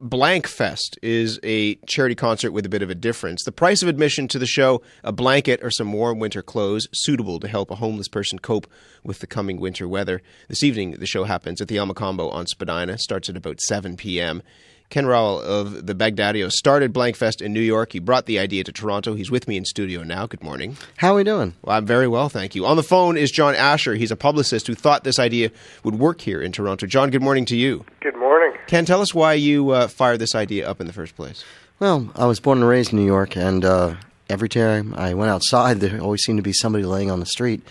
Blank Fest is a charity concert with a bit of a difference. The price of admission to the show, a blanket or some warm winter clothes suitable to help a homeless person cope with the coming winter weather. This evening, the show happens at the Mocambo on Spadina. Starts at about 7 p.m. Kenn Rowell of the Baghdaddios started Blank Fest in New York. He brought the idea to Toronto. He's with me in studio now. Good morning. How are we doing? Well, I'm very well, thank you. On the phone is John Asher. He's a publicist who thought this idea would work here in Toronto. John, good morning to you. Good morning. Ken, tell us why you fired this idea up in the first place. Well, I was born and raised in New York, and every time I went outside, there always seemed to be somebody laying on the street.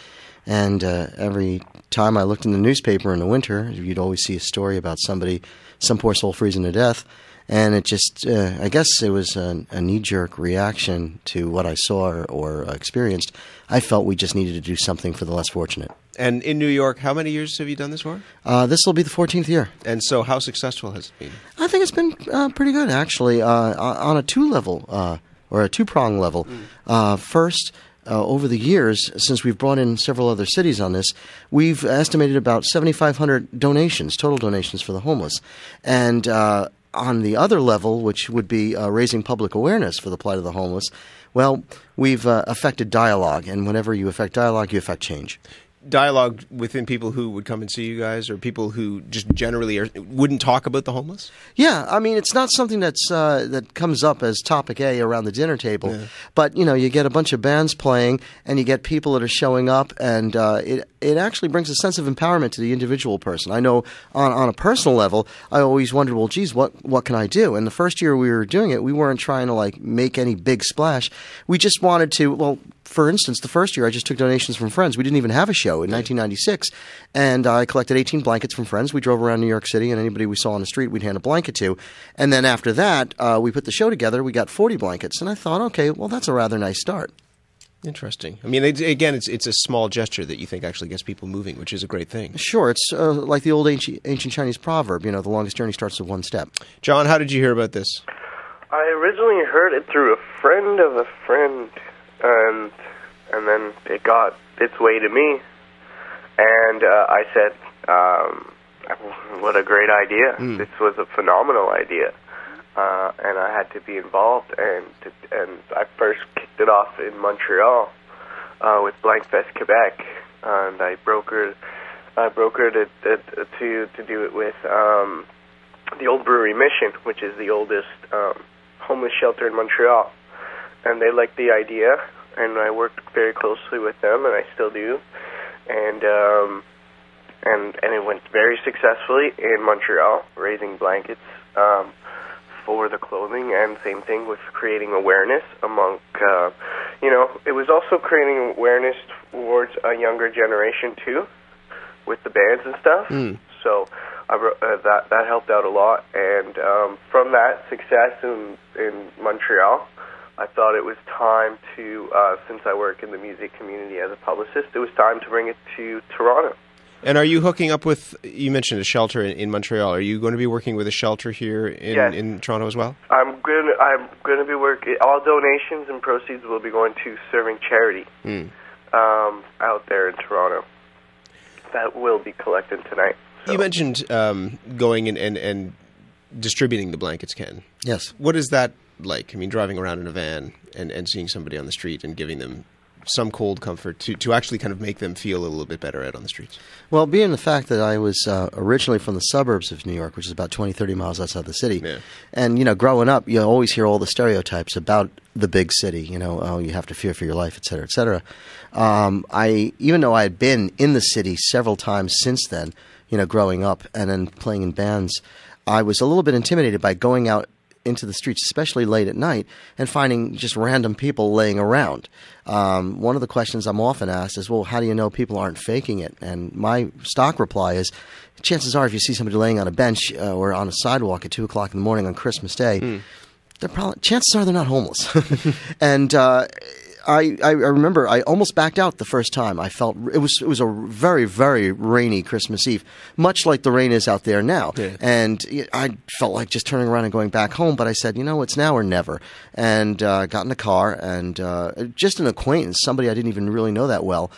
And every time I looked in the newspaper in the winter, you'd always see a story about somebody, some poor soul freezing to death. And it just, I guess it was a knee-jerk reaction to what I saw or experienced. I felt we just needed to do something for the less fortunate. And in New York, how many years have you done this for? This will be the 14th year. And so how successful has it been? I think it's been pretty good, actually, on a two-level or a two-prong level. First, over the years, since we've brought in several other cities on this, we've estimated about 7,500 donations, total donations for the homeless. And on the other level, which would be raising public awareness for the plight of the homeless, well, we've affected dialogue. And whenever you affect dialogue, you affect change. Dialogue within people who would come and see you guys, or people who just generally wouldn't talk about the homeless? Yeah, I mean, it's not something that's that comes up as topic A around the dinner table. Yeah. But, you know, you get a bunch of bands playing, and you get people that are showing up, and it actually brings a sense of empowerment to the individual person. I know on a personal level, I always wondered, well, geez, what can I do? And the first year we were doing it, we weren't trying to, like, make any big splash. We just wanted to, well, for instance, the first year I just took donations from friends. We didn't even have a show in 1996, and I collected 18 blankets from friends. We drove around New York City, and anybody we saw on the street, we'd hand a blanket to. And then after that, we put the show together. We got 40 blankets, and I thought, okay, well, that's a rather nice start. Interesting. I mean, again, it's a small gesture that you think actually gets people moving, which is a great thing. Sure. It's like the old ancient Chinese proverb, you know, the longest journey starts with one step. John, how did you hear about this? I originally heard it through a friend of a friend, and then it got its way to me, and I said, what a great idea. This was a phenomenal idea, and I had to be involved, and I first kicked it off in Montreal with Blank Fest Quebec, and I brokered it to do it with the Old Brewery Mission, which is the oldest homeless shelter in Montreal, and they liked the idea. And I worked very closely with them, and I still do. And it went very successfully in Montreal, raising blankets for the clothing, and same thing with creating awareness among, it was also creating awareness towards a younger generation too, with the bands and stuff. So that helped out a lot. And from that success in Montreal, I thought it was time to, since I work in the music community as a publicist, it was time to bring it to Toronto. And are you hooking up with, you mentioned a shelter in Montreal, are you going to be working with a shelter here in Toronto as well? I'm going to be working, all donations and proceeds will be going to serving charity out there in Toronto. That will be collected tonight. So. You mentioned going and distributing the blankets, Ken. Yes. What is that like? I mean, driving around in a van and seeing somebody on the street and giving them some cold comfort to actually kind of make them feel a little bit better out on the streets. Well, being the fact that I was originally from the suburbs of New York, which is about 20, 30 miles outside the city, and, you know, growing up, you always hear all the stereotypes about the big city, you know, oh, you have to fear for your life, et cetera, et cetera. Even though I had been in the city several times since then, you know, growing up and then playing in bands, I was a little bit intimidated by going out into the streets, especially late at night, and finding just random people laying around. One of the questions I'm often asked is, well, how do you know people aren't faking it? And my stock reply is, chances are if you see somebody laying on a bench or on a sidewalk at 2 o'clock in the morning on Christmas Day, chances are they're not homeless. And I remember I almost backed out the first time. I felt it was a very, very rainy Christmas Eve, much like the rain is out there now. Yeah. And I felt like just turning around and going back home. But I said, you know, it's now or never. And got in the car, and just an acquaintance, somebody I didn't even really know that well,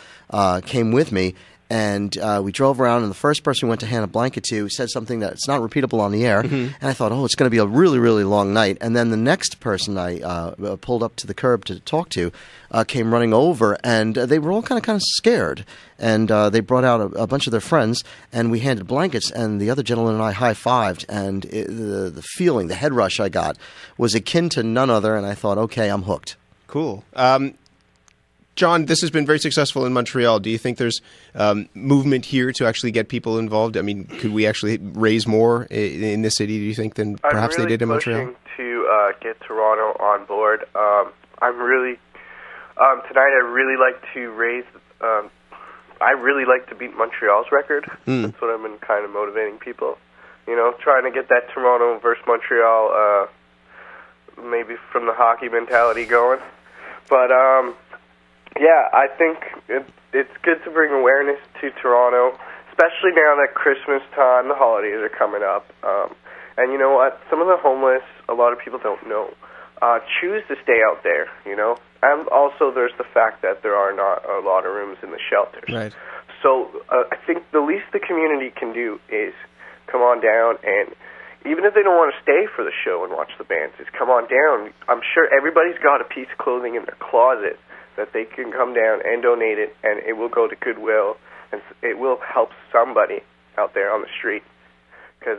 came with me. And we drove around, and the first person we went to hand a blanket to said something that's not repeatable on the air. And I thought, oh, it's going to be a really, really long night. And then the next person I pulled up to the curb to talk to came running over, and they were all kind of scared. And they brought out a bunch of their friends, and we handed blankets, and the other gentleman and I high-fived, and the feeling, the head rush I got was akin to none other, and I thought, okay, I'm hooked. Cool. John, this has been very successful in Montreal. Do you think there's movement here to actually get people involved? I mean, could we actually raise more in this city, do you think, than perhaps they did in Montreal? I'm really pushing to get Toronto on board. I'm really tonight. I really like to raise. I really like to beat Montreal's record. That's what I've been kind of motivating people. You know, trying to get that Toronto versus Montreal, maybe from the hockey mentality going. But yeah, I think it's good to bring awareness to Toronto, especially now that Christmas time, the holidays are coming up. And you know what? Some of the homeless, a lot of people don't know, choose to stay out there, you know? And also there's the fact that there are not a lot of rooms in the shelters. Right. So I think the least the community can do is come on down, and even if they don't want to stay for the show and watch the bands, is come on down. I'm sure everybody's got a piece of clothing in their closet that they can come down and donate it, and it will go to Goodwill, and it will help somebody out there on the street. Because,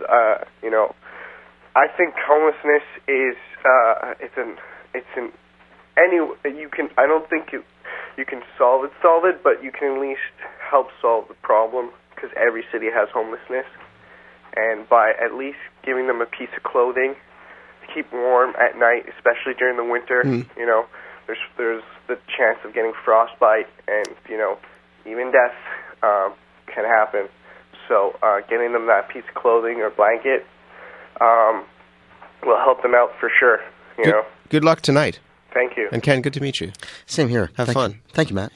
you know, I think homelessness is, I don't think you can solve it, but you can at least help solve the problem, because every city has homelessness. And by at least giving them a piece of clothing to keep warm at night, especially during the winter, you know, there's the chance of getting frostbite, and, you know, even death can happen. So getting them that piece of clothing or blanket will help them out for sure, you know. Good luck tonight. Thank you. And Ken, good to meet you. Same here. Have fun. Thank you, Matt.